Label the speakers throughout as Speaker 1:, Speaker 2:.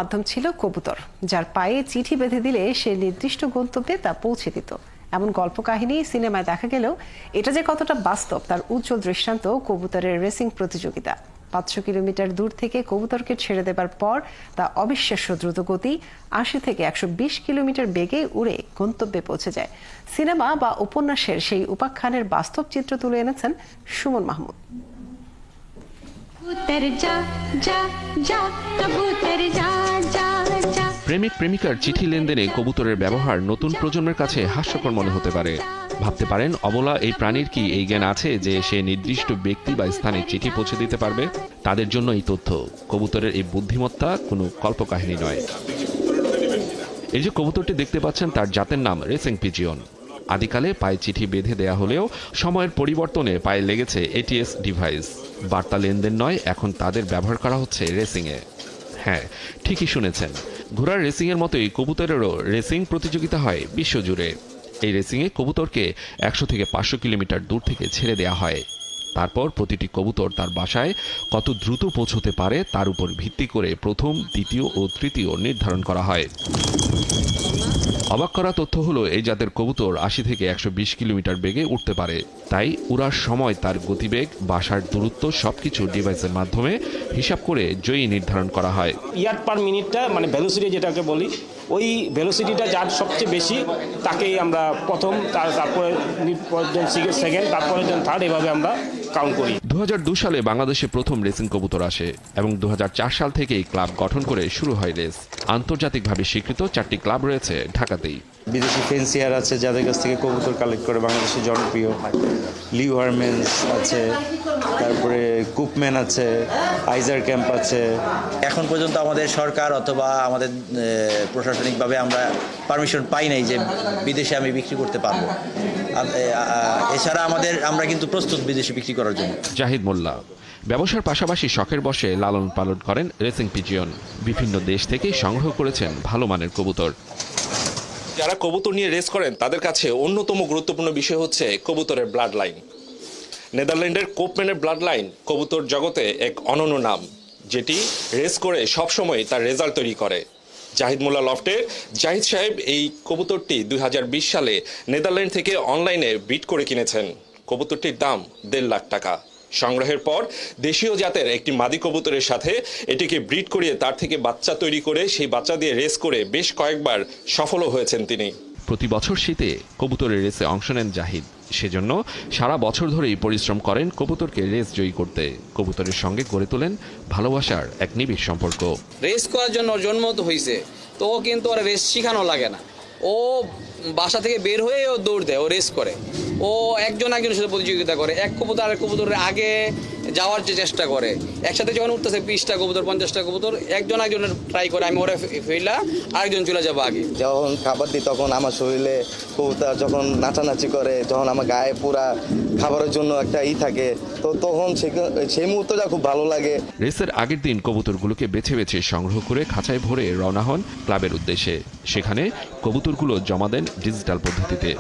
Speaker 1: মাধ্যম ছিল কবুতর, যার পায়ে চিঠি বেঁধে দিলে সে নির্দিষ্ট গন্তব্যে তা পৌঁছে দিত। এমন গল্প কাহিনী সিনেমায় দেখা গেলেও এটা যে কতটা বাস্তব তার উজ্জ্বল দৃষ্টান্ত কবুতরের রেসিং প্রতিযোগিতা। 500 কিলোমিটার দূর থেকে কবুতরকে ছেড়ে দেবার পর তা অবিশ্বাস্য দ্রুত গতি 80 থেকে 120 কিলোমিটার বেগে উড়ে গন্তব্যে পৌঁছে যায়। সিনেমা বা উপন্যাসের সেই উপাখ্যানের বাস্তব চিত্র তুলে এনেছেন সুমন মাহমুদ।
Speaker 2: প্রেমিক প্রেমিকার চিঠি লেনদেনে কবুতরের ব্যবহার নতুন প্রজন্মের কাছে হাস্যকর মনে হতে পারে। ভাবতে পারেন, অবলা এই প্রাণীর কি এই জ্ঞান আছে যে সে নির্দিষ্ট ব্যক্তি বা স্থানে চিঠি পৌঁছে দিতে পারবে? তাদের জন্য এই তথ্য, কবুতরের এই বুদ্ধিমত্তা কোনো কল্পকাহিনী নয়। এই যে কবুতরটি দেখতে পাচ্ছেন, তার জাতের নাম রেসিং পিজিয়ন। আদিকালে পায়ে চিঠি বেঁধে দেয়া হলেও সময়ের পরিবর্তনে পায়ে লেগেছে এটিএস ডিভাইস। বার্তা লেনদেন নয়, এখন তাদের ব্যবহার করা হচ্ছে রেসিংয়ে। হ্যাঁ, ঠিকই শুনেছেন, ঘোড়ার রেসিংয়ের মতোই কবুতরেরও রেসিং প্রতিযোগিতা হয় বিশ্বজুড়ে। এই রেসিংয়ে কবুতরকে 100 থেকে 500 কিলোমিটার দূর থেকে ছেড়ে দেওয়া হয়। তারপর প্রতিটি কবুতর তার বাসায় কত দ্রুত পৌঁছতে পারে তার উপর ভিত্তি করে প্রথম, দ্বিতীয় ও তৃতীয় নির্ধারণ করা হয়। অবাক করা তথ্য হলো, এই জাতের কবুতর 80 থেকে 120 কিলোমিটার বেগে উঠতে পারে। তাই উড়ার সময় তার গতিবেগ, বাসার দূরত্ব সবকিছু ডিভাইসের মাধ্যমে হিসাব করে জয়ী নির্ধারণ করা হয়।
Speaker 3: ইয়ার্ড পার মিনিটটা মানে ভেলোসিটি যেটাকে বলি, ওই ভেলোসিটিটা যার সবচেয়ে বেশি তাকেই আমরা প্রথম, তারপরে সেকেন্ড, তারপরে থার্ড, এভাবে আমরা কাউন্ট করি।
Speaker 2: 2002 সালে বাংলাদেশে প্রথম রেসিং কবুতর আসে এবং 2004 সাল থেকেই ক্লাব গঠন করে শুরু হয় রেস। আন্তর্জাতিকভাবে স্বীকৃত 4টি ক্লাব রয়েছে ঢাকাতেই।
Speaker 4: বিদেশি ফেন্সিয়ার আছে যাদের কাছ থেকে কবুতর কালেক্ট করে বাংলাদেশে জনপ্রিয়। লিউ হারমেন্স আছে, তারপরে কুপম্যান আছে, আইজার ক্যাম্প আছে।
Speaker 5: এখন পর্যন্ত আমাদের সরকার অথবা আমাদের প্রশাসনিকভাবে আমরা পারমিশন পাই নাই যে বিদেশে আমি বিক্রি করতে পারবো। এছাড়া আমরা কিন্তু প্রস্তুত বিদেশে বিক্রি করার জন্য।
Speaker 2: জাহিদ মোল্লা ব্যবসার পাশাপাশি শখের বশে লালন পালন করেন রেসিং পিজিয়ন। বিভিন্ন দেশ থেকে সংগ্রহ করেছেন ভালো মানের কবুতর।
Speaker 6: যারা কবুতর নিয়ে রেস করেন তাদের কাছে অন্যতম গুরুত্বপূর্ণ বিষয় হচ্ছে কবুতরের ব্লাড লাইন। নেদারল্যান্ডের কোপম্যানের ব্লাড লাইন কবুতর জগতে এক অনন্য নাম, যেটি রেস করে সবসময় তার রেজাল্ট তৈরি করে। জাহিদ মোল্লা লফটের জাহিদ সাহেব এই কবুতরটি 2020 সালে নেদারল্যান্ড থেকে অনলাইনে ব্রিড করে কিনেছেন। কবুতরটির দাম 1.5 লাখ টাকা। সংগ্রহের পর দেশীয় জাতের একটি মাদি কবুতরের সাথে এটিকে ব্রিড করিয়ে তার থেকে বাচ্চা তৈরি করে সেই বাচ্চা দিয়ে রেস করে বেশ কয়েকবার সফলও হয়েছেন তিনি।
Speaker 2: প্রতি বছর শীতে কবুতরের রেসে অংশ নেন জাহিদ। সেজন্য সারা বছর ধরেই পরিশ্রম করেন কবুতরকে রেস জয়ী করতে। কবুতরের সঙ্গে গড়ে তোলেন ভালোবাসার এক নিবিড় সম্পর্ক।
Speaker 7: রেস করার জন্য জন্ম তো হয়েছে, তো ও কিন্তু ওর রেস শেখানো লাগে না। ও বাসা থেকে বের হয়ে ও দৌড় দেয়, ও রেস করে। ও একজনের সাথে প্রতিযোগিতা করে, এক কবুতর আরেক কবুতরের আগে যাওয়ার যে চেষ্টা করে। একসাথে যখন উঠতেছে 20টা কবুতর 50টা কবুতর, একজনের ট্রাই করে আমি ওরা ফেলা আরেকজন চলে যাবো আগে।
Speaker 4: যখন খাবার দিই তখন আমার শরীরে কবুতর যখন নাচানাচি করে, যখন আমার গায়ে পুরা খাবারের জন্য একটা থাকে, তো তখন সেই মুহূর্তটা খুব ভালো লাগে।
Speaker 2: রেসের আগের দিন কবুতরগুলোকে বেছে বেছে সংগ্রহ করে খাঁচায় ভরে রওনা হন ক্লাবের উদ্দেশ্যে। সেখানে কবুতরগুলো জমা দেন ডিজিটাল পদ্ধতিতে।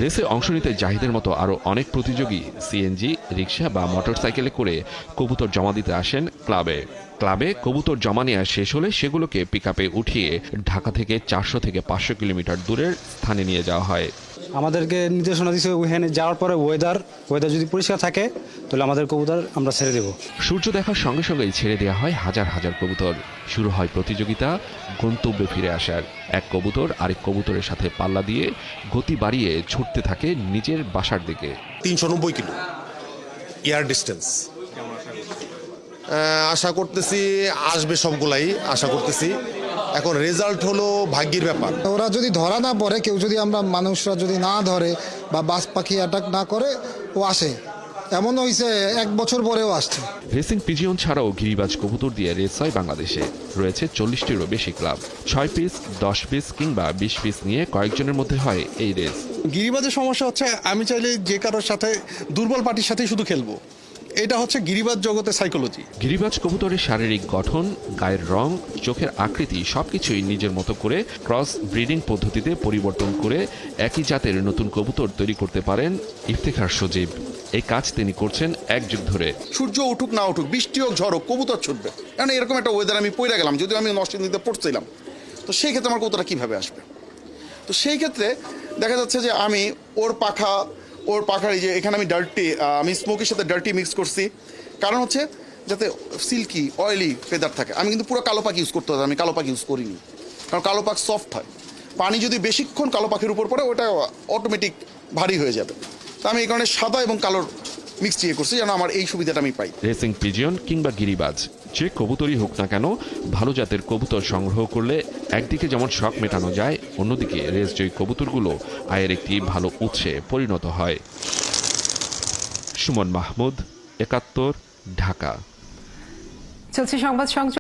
Speaker 2: রেসে অংশ নিতে জাহিদের মতো আরও অনেক প্রতিযোগী সিএনজি, রিক্সা বা মোটরসাইকেলে করে কবুতর জমা দিতে আসেন ক্লাবে কবুতর জমা নেওয়া শেষ হলে সেগুলোকে পিকআপে উঠিয়ে ঢাকা থেকে 400 থেকে 500 কিলোমিটার দূরের স্থানে নিয়ে যাওয়া হয়।
Speaker 8: আমাদেরকে নির্দেশনা দিচ্ছে ওখানে যাওয়ার পরে ওয়েদার যদি পরিষ্কার থাকে তাহলে আমাদের কবুতর আমরা ছেড়ে দেব।
Speaker 2: সূর্য দেখার সঙ্গে সঙ্গেই ছেড়ে দেওয়া হয় হাজার হাজার কবুতর। শুরু হয় প্রতিযোগিতা গন্তব্যে ফিরে আসার। এক কবুতর আরেক কবুতরের সাথে পাল্লা দিয়ে গতি বাড়িয়ে ছুটতে থাকে নিজের বাসার দিকে।
Speaker 9: 390 কিলো এয়ার ডিস্টেন্স। আশা করতেছি আসবে, সবগুলাই আশা করতেছি। এখন রেজাল্ট হলো ভাগ্যের ব্যাপার।
Speaker 10: ওরা যদি ধরা না পড়ে, কেউ যদি মানুষরা যদি না ধরে বা বাস পাখি অ্যাটাক না করে, ও আসে। এমন হয়েছে 1 বছর পরেও আসছে।
Speaker 2: রেসিং পিজিয়ন ছাড়াও গিরিবাজ কবুতর দিয়ে রেস হয় বাংলাদেশে। রয়েছে 40টিরও বেশি ক্লাব। 6 পিস, 10 পিস কিংবা 20 পিস নিয়ে কয়েকজনের মধ্যে হয় এই রেস।
Speaker 11: গিরিবাজের সমস্যা হচ্ছে, আমি চাইলে যে কারোর সাথে দুর্বল পার্টির সাথেই শুধু খেলবো। এটা হচ্ছে গিরিবাজ জগতের সাইকোলজি।
Speaker 2: গিরিবাজ কবুতরের শারীরিক গঠন, গায়ের রং, চোখের আকৃতি সবকিছুই নিজের মতো করে ক্রস ব্রিডিং পদ্ধতিতে পরিবর্তন করে একই জাতের নতুন কবুতর তৈরি করতে পারেন ইফতেখার সজীব। এই কাজ তিনি করছেন 1 যুগ ধরে।
Speaker 11: সূর্য উঠুক না উঠুক, বৃষ্টি হোক ঝড় হোক, কবুতর ছুটবে। কারণ এরকম একটা ওয়েদার আমি পড়ে গেলাম, যদিও আমি নরসিংদীতে পড়ছিলাম, তো সেই ক্ষেত্রে আমার কবুতরটা কীভাবে আসবে? তো সেই ক্ষেত্রে দেখা যাচ্ছে যে আমি ওর পাখার এই যে এখানে আমি স্মোকের সাথে ডার্টি মিক্স করছি, কারণ হচ্ছে যাতে সিল্কি অয়েলি ফেদার থাকে। আমি কিন্তু পুরো কালো পাখি ইউজ করতে হবে, আমি কালো পাখি ইউজ করিনি, কারণ কালো পাখ সফট হয়। পানি যদি বেশিক্ষণ কালো পাখির উপর পড়ে ওটা অটোমেটিক ভারী হয়ে যাবে। তো আমি এই কারণে সাদা এবং কালোর মিক্স করছি, যেন আমার এই সুবিধাটা আমি পাই।
Speaker 2: রেসিং পিজিয়ন কিংবা গিরিবাজ যে কবুতরই হোক না কেন, ভালো জাতের কবুতর সংগ্রহ করলে একদিকে যেমন শখ মেটানো যায়, অন্যদিকে রেসজয়ী কবুতরগুলো আয়ের একটি ভালো উৎসে পরিণত হয়। সুমন মাহমুদ, ৭১, ঢাকা।
Speaker 1: চলছে সংবাদ সংযোগ।